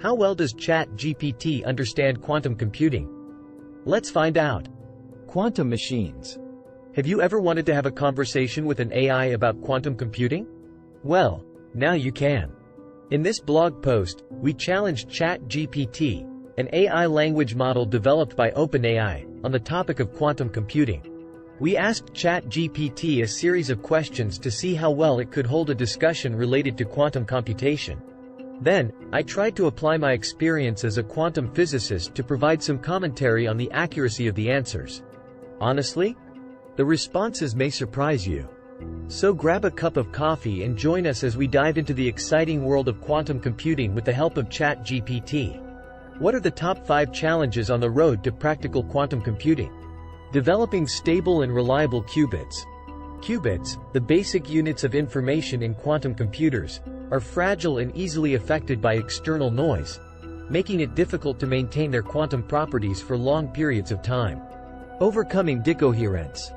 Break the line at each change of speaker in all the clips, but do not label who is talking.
How well does ChatGPT understand quantum computing? Let's find out.
Quantum machines.
Have you ever wanted to have a conversation with an AI about quantum computing? Well, now you can. In this blog post, we challenged ChatGPT, an AI language model developed by OpenAI, on the topic of quantum computing. We asked ChatGPT a series of questions to see how well it could hold a discussion related to quantum computation. Then, I tried to apply my experience as a quantum physicist to provide some commentary on the accuracy of the answers. Honestly, the responses may surprise you. So grab a cup of coffee and join us as we dive into the exciting world of quantum computing with the help of ChatGPT. What are the top 5 challenges on the road to practical quantum computing? Developing stable and reliable qubits. Qubits, the basic units of information in quantum computers, are fragile and easily affected by external noise, making it difficult to maintain their quantum properties for long periods of time. Overcoming decoherence.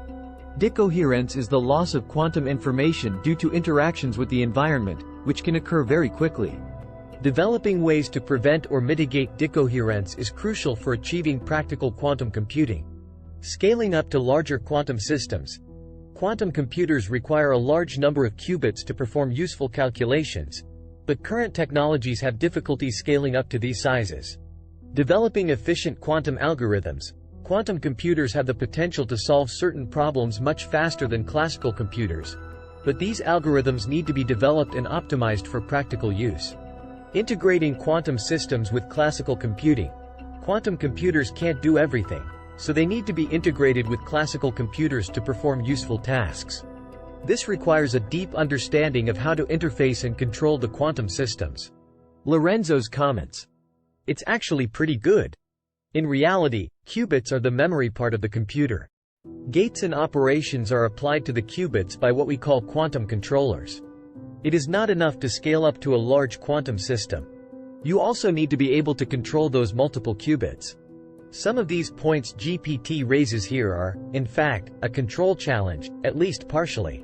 Decoherence is the loss of quantum information due to interactions with the environment, which can occur very quickly. Developing ways to prevent or mitigate decoherence is crucial for achieving practical quantum computing. Scaling up to larger quantum systems. Quantum computers require a large number of qubits to perform useful calculations, but current technologies have difficulty scaling up to these sizes. Developing efficient quantum algorithms. Quantum computers have the potential to solve certain problems much faster than classical computers, but these algorithms need to be developed and optimized for practical use. Integrating quantum systems with classical computing. Quantum computers can't do everything, so they need to be integrated with classical computers to perform useful tasks. This requires a deep understanding of how to interface and control the quantum systems. Lorenzo's comments. It's actually pretty good. In reality, qubits are the memory part of the computer. Gates and operations are applied to the qubits by what we call quantum controllers. It is not enough to scale up to a large quantum system. You also need to be able to control those multiple qubits. Some of these points GPT raises here are, in fact, a control challenge, at least partially.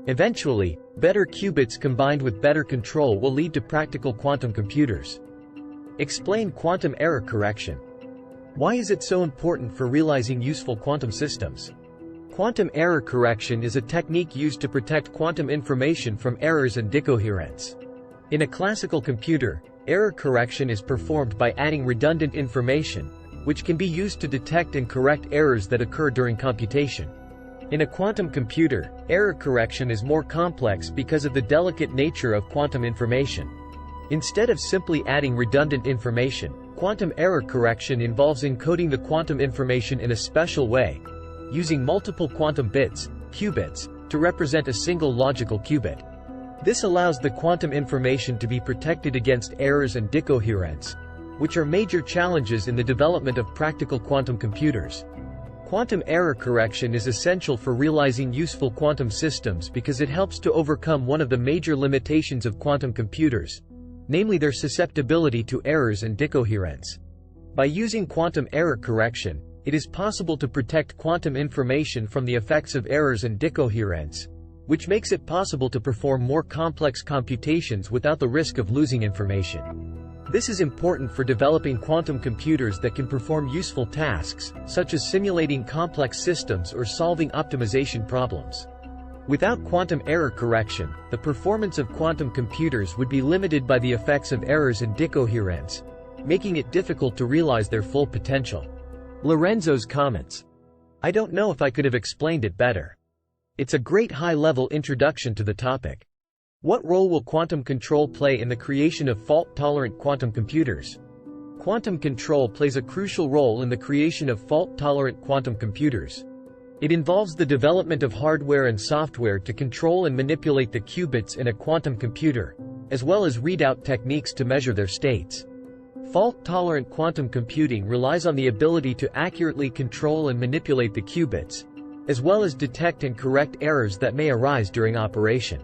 Eventually, better qubits combined with better control will lead to practical quantum computers. Explain quantum error correction. Why is it so important for realizing useful quantum systems? Quantum error correction is a technique used to protect quantum information from errors and decoherence. In a classical computer, error correction is performed by adding redundant information, which can be used to detect and correct errors that occur during computation. In a quantum computer, error correction is more complex because of the delicate nature of quantum information. Instead of simply adding redundant information, quantum error correction involves encoding the quantum information in a special way, using multiple quantum bits, qubits, to represent a single logical qubit. This allows the quantum information to be protected against errors and decoherence, which are major challenges in the development of practical quantum computers. Quantum error correction is essential for realizing useful quantum systems because it helps to overcome one of the major limitations of quantum computers, namely their susceptibility to errors and decoherence. By using quantum error correction, it is possible to protect quantum information from the effects of errors and decoherence, which makes it possible to perform more complex computations without the risk of losing information. This is important for developing quantum computers that can perform useful tasks, such as simulating complex systems or solving optimization problems. Without quantum error correction, the performance of quantum computers would be limited by the effects of errors and decoherence, making it difficult to realize their full potential. Lorenzo's comments. I don't know if I could have explained it better. It's a great high-level introduction to the topic. What role will quantum control play in the creation of fault-tolerant quantum computers? Quantum control plays a crucial role in the creation of fault-tolerant quantum computers. It involves the development of hardware and software to control and manipulate the qubits in a quantum computer, as well as readout techniques to measure their states. Fault-tolerant quantum computing relies on the ability to accurately control and manipulate the qubits, as well as detect and correct errors that may arise during operation.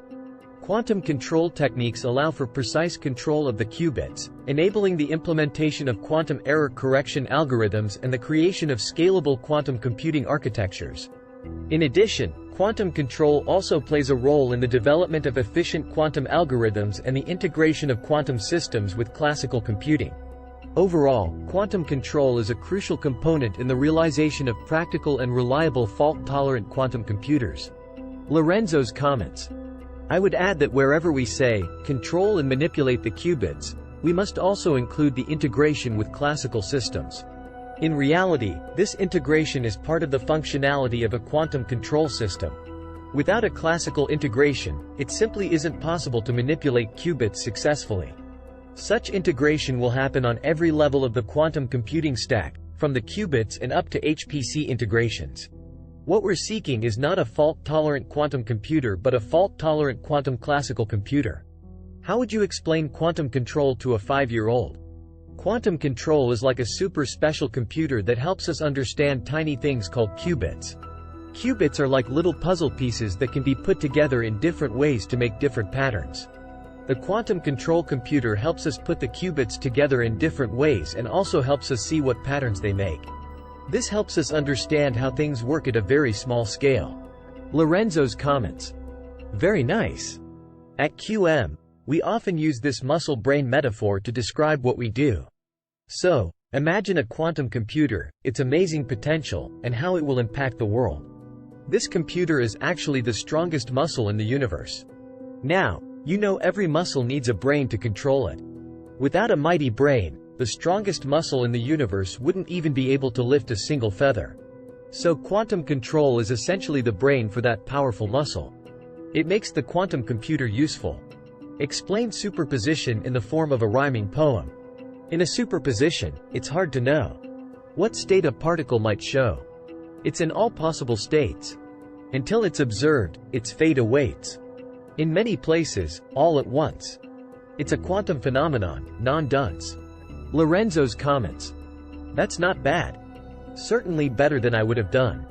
Quantum control techniques allow for precise control of the qubits, enabling the implementation of quantum error correction algorithms and the creation of scalable quantum computing architectures. In addition, Quantum control also plays a role in the development of efficient quantum algorithms and the integration of quantum systems with classical computing. Overall, quantum control is a crucial component in the realization of practical and reliable fault-tolerant quantum computers. Lorenzo's comments. I would add that wherever we say, control and manipulate the qubits, we must also include the integration with classical systems. In reality, this integration is part of the functionality of a quantum control system. Without a classical integration, it simply isn't possible to manipulate qubits successfully. Such integration will happen on every level of the quantum computing stack, from the qubits and up to HPC integrations. What we're seeking is not a fault-tolerant quantum computer but a fault-tolerant quantum classical computer. How would you explain quantum control to a 5-year-old? Quantum control is like a super special computer that helps us understand tiny things called qubits. Qubits are like little puzzle pieces that can be put together in different ways to make different patterns. The quantum control computer helps us put the qubits together in different ways and also helps us see what patterns they make. This helps us understand how things work at a very small scale. Lorenzo's comments. Very nice. At QM, we often use this muscle-brain metaphor to describe what we do. So, imagine a quantum computer, its amazing potential, and how it will impact the world. This computer is actually the strongest muscle in the universe. Now, you know every muscle needs a brain to control it. Without a mighty brain, the strongest muscle in the universe wouldn't even be able to lift a single feather. So quantum control is essentially the brain for that powerful muscle. It makes the quantum computer useful. Explain superposition in the form of a rhyming poem. In a superposition, it's hard to know what state a particle might show. It's in all possible states. Until it's observed, its fate awaits. In many places, all at once. It's a quantum phenomenon, non-dunce. Lorenzo's comments. That's not bad. Certainly better than I would have done.